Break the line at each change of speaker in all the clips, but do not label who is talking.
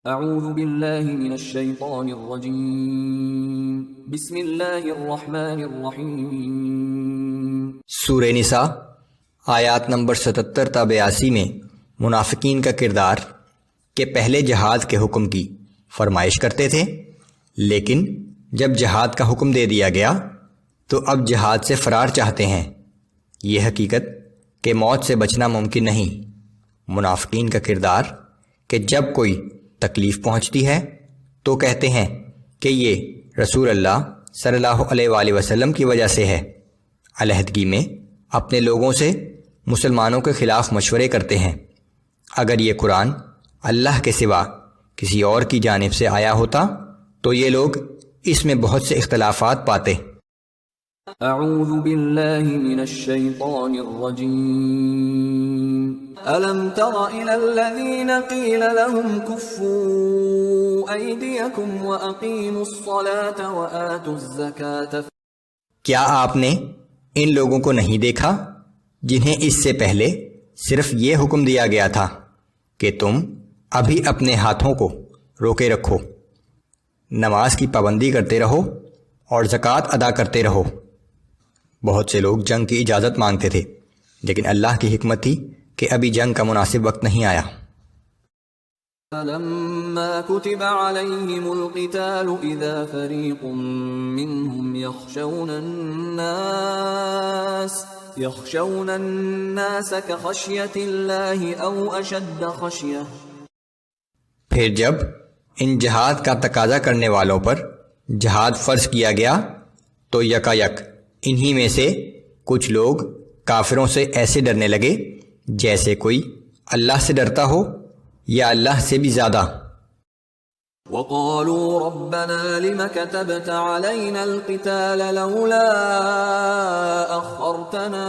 اعوذ باللہ من الشیطان الرجیم بسم اللہ الرحمن الرحیم۔
سورہ نساء آیات نمبر 77 تا 82 میں منافقین کا کردار کہ پہلے جہاد کے حکم کی فرمائش کرتے تھے، لیکن جب جہاد کا حکم دے دیا گیا تو اب جہاد سے فرار چاہتے ہیں۔ یہ حقیقت کہ موت سے بچنا ممکن نہیں۔ منافقین کا کردار کہ جب کوئی تکلیف پہنچتی ہے تو کہتے ہیں کہ یہ رسول اللہ صلی اللہ علیہ وآلہ وسلم کی وجہ سے ہے۔ علیحدگی میں اپنے لوگوں سے مسلمانوں کے خلاف مشورے کرتے ہیں۔ اگر یہ قرآن اللہ کے سوا کسی اور کی جانب سے آیا ہوتا تو یہ لوگ اس میں بہت سے اختلافات پاتے۔
اعوذ باللہ من الشیطان الرجیم۔ الم تر الى الذین قیل لهم کفوا ایدیکم واقیموا الصلاة وآتوا الزکاة۔
کیا آپ نے ان لوگوں کو نہیں دیکھا جنہیں اس سے پہلے صرف یہ حکم دیا گیا تھا کہ تم ابھی اپنے ہاتھوں کو روکے رکھو، نماز کی پابندی کرتے رہو اور زکوٰۃ ادا کرتے رہو۔ بہت سے لوگ جنگ کی اجازت مانگتے تھے، لیکن اللہ کی حکمت تھی کہ ابھی جنگ کا مناسب وقت نہیں آیا۔
فَلَمَّا كُتِبَ عَلَيْهِمُ الْقِتَالُ إِذَا فَرِيقٌ مِّنْهُمْ يَخْشَوْنَ النَّاسَ كَخَشْيَةِ اللَّهِ أَوْ أَشَدَّ خَشْيَةً۔
پھر جب ان جہاد کا تقاضا کرنے والوں پر جہاد فرض کیا گیا تو یکایک انہی میں سے کچھ لوگ کافروں سے ایسے ڈرنے لگے جیسے کوئی اللہ سے ڈرتا ہو یا اللہ سے بھی زیادہ۔
وَقَالُوا رَبَّنَا لِمَ كَتَبْتَ عَلَيْنَا الْقِتَالَ لَوْلَا أَخَّرْتَنَا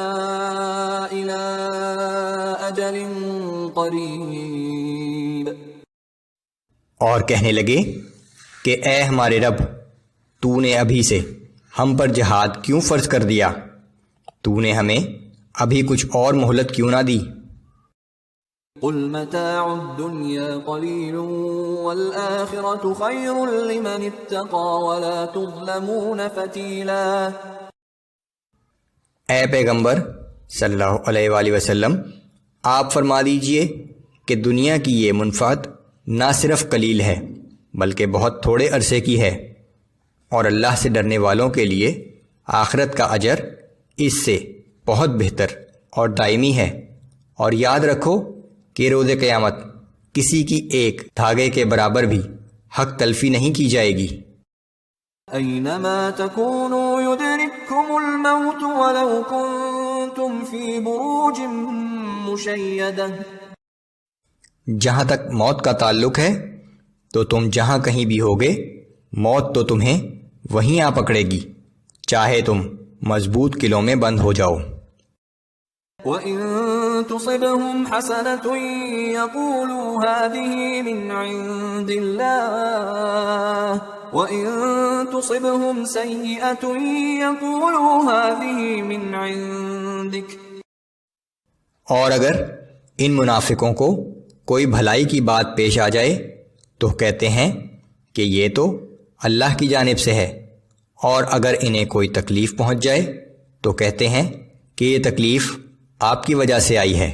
إِلَىٰ أَجَلٍ قَرِيبٍ۔
اور کہنے لگے کہ اے ہمارے رب، تو نے ابھی سے ہم پر جہاد کیوں فرض کر دیا؟ تو نے ہمیں ابھی کچھ اور مہلت کیوں نہ دی؟
قُلْ مَتَاعُ الدُّنْيَا قَلِيلٌ وَالْآخِرَةُ خَيْرٌ لِمَنِ اتَّقَىٰ وَلَا تُظْلَمُونَ فَتِيلًا۔
اے پیغمبر صلی اللہ علیہ وآلہ وسلم، آپ فرما دیجئے کہ دنیا کی یہ منفعت نہ صرف قلیل ہے بلکہ بہت تھوڑے عرصے کی ہے، اور اللہ سے ڈرنے والوں کے لیے آخرت کا اجر اس سے بہت بہتر اور دائمی ہے۔ اور یاد رکھو کہ روز قیامت کسی کی ایک دھاگے کے برابر بھی حق تلفی نہیں کی جائے گی۔
اینما تکونوا یدرککم الموت ولو کنتم فی بروج مشیدہ۔
جہاں تک موت کا تعلق ہے تو تم جہاں کہیں بھی ہوگے، موت تو تمہیں وہیں آ پکڑے گی، چاہے تم مضبوط قلعوں میں بند ہو جاؤ۔
وَإِن تُصِبْهُمْ حَسَنَةٌ يَقُولُوا هَٰذِهِ مِنْ عِندِ اللَّهِ وَإِن تُصِبْهُمْ سَيِّئَةٌ يَقُولُوا هَٰذِهِ مِنْ عِندِكَ۔
اور اگر ان منافقوں کو کوئی بھلائی کی بات پیش آ جائے تو کہتے ہیں کہ یہ تو اللہ کی جانب سے ہے، اور اگر انہیں کوئی تکلیف پہنچ جائے تو کہتے ہیں کہ یہ تکلیف آپ کی وجہ سے آئی ہے۔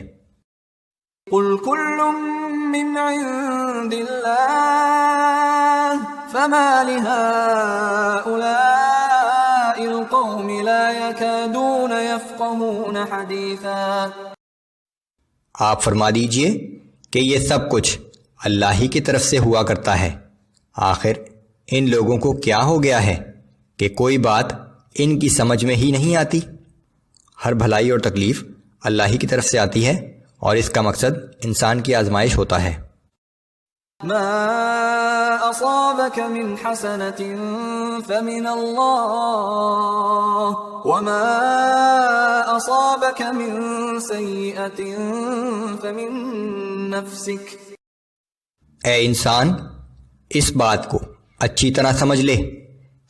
قُلْ كُلٌّ مِّنْ عِندِ اللَّهِ فَمَا لِهَٰؤُلَاءِ الْقَوْمِ لَا يَكَادُونَ يَفْقَهُونَ حَدِيثًا۔
آپ فرما دیجئے کہ یہ سب کچھ اللہ ہی کی طرف سے ہوا کرتا ہے، آخر ان لوگوں کو کیا ہو گیا ہے کہ کوئی بات ان کی سمجھ میں ہی نہیں آتی؟ ہر بھلائی اور تکلیف اللہ ہی کی طرف سے آتی ہے، اور اس کا مقصد انسان کی آزمائش ہوتا ہے۔
ما اصابك من حسنة فمن الله وما اصابك من سيئة فمن نفسك۔
اے انسان، اس بات کو اچھی طرح سمجھ لے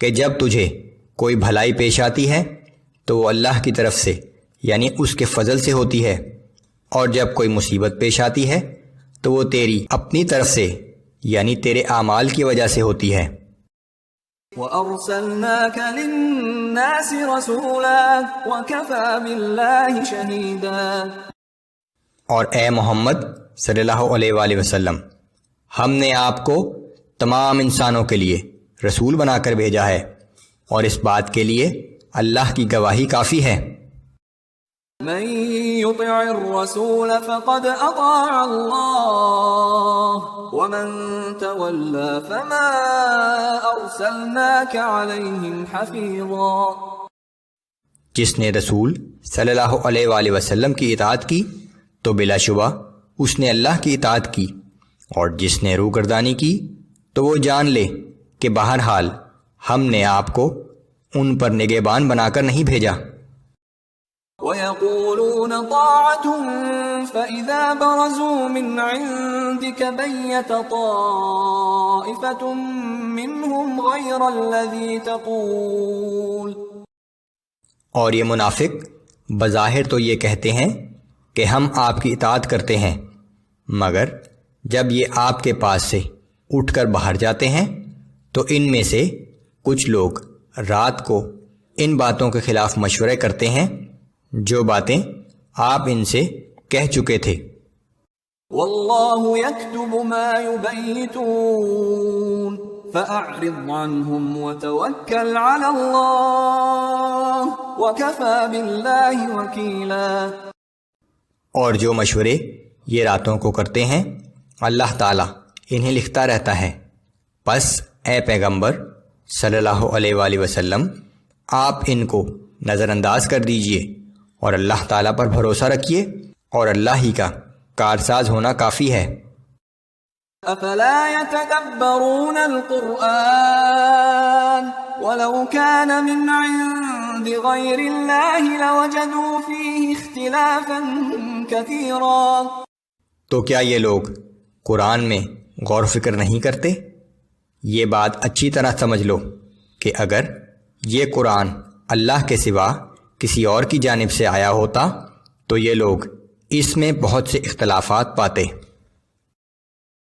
کہ جب تجھے کوئی بھلائی پیش آتی ہے تو وہ اللہ کی طرف سے یعنی اس کے فضل سے ہوتی ہے، اور جب کوئی مصیبت پیش آتی ہے تو وہ تیری اپنی طرف سے یعنی تیرے اعمال کی وجہ سے ہوتی ہے۔
وَأَرْسَلْنَاكَ لِلنَّاسِ رَسُولًا وَكَفَى بِاللَّهِ شَهِيدًا۔
اور اے محمد صلی اللہ علیہ وآلہ وسلم، ہم نے آپ کو تمام انسانوں کے لیے رسول بنا کر بھیجا ہے، اور اس بات کے لیے اللہ کی گواہی کافی ہے۔
من يطع الرسول فقد اطاع الله ومن تولى فما ارسلناك عليهم حفيظا۔
جس نے رسول صلی اللہ علیہ وآلہ وسلم کی اطاعت کی تو بلا شبہ اس نے اللہ کی اطاعت کی، اور جس نے روگردانی کی تو وہ جان لے کہ بہرحال ہم نے آپ کو ان پر نگہبان بنا کر نہیں بھیجا۔
وَيَقُولُونَ طَاعَةٌ فَإِذَا بَرَزُوا مِنْ عِنْدِكَ بَيَّتَ طَائِفَةٌ مِّنْهُمْ غَيْرَ الَّذِي تَقُولُ۔
اور یہ منافق بظاہر تو یہ کہتے ہیں کہ ہم آپ کی اطاعت کرتے ہیں، مگر جب یہ آپ کے پاس سے اٹھ کر باہر جاتے ہیں تو ان میں سے کچھ لوگ رات کو ان باتوں کے خلاف مشورے کرتے ہیں جو باتیں آپ ان سے کہہ چکے تھے۔
واللہ یکتب ما یبیتون فأعرض عنہم وتوکل علی اللہ وکفی باللہ وکیلا۔
اور جو مشورے یہ راتوں کو کرتے ہیں اللہ تعالیٰ انہیں لکھتا رہتا ہے، پس اے پیغمبر صلی اللہ علیہ وآلہ وسلم آپ ان کو نظر انداز کر دیجئے اور اللہ تعالیٰ پر بھروسہ رکھیے، اور اللہ ہی کا کارساز ہونا کافی ہے۔
افلا يتدبرون القرآن ولو كان من عند غير الله لوجدوا فيه اختلافا كثيرا۔
تو کیا یہ لوگ قرآن میں غور و فکر نہیں کرتے؟ یہ بات اچھی طرح سمجھ لو کہ اگر یہ قرآن اللہ کے سوا کسی اور کی جانب سے آیا ہوتا تو یہ لوگ اس میں بہت سے اختلافات پاتے۔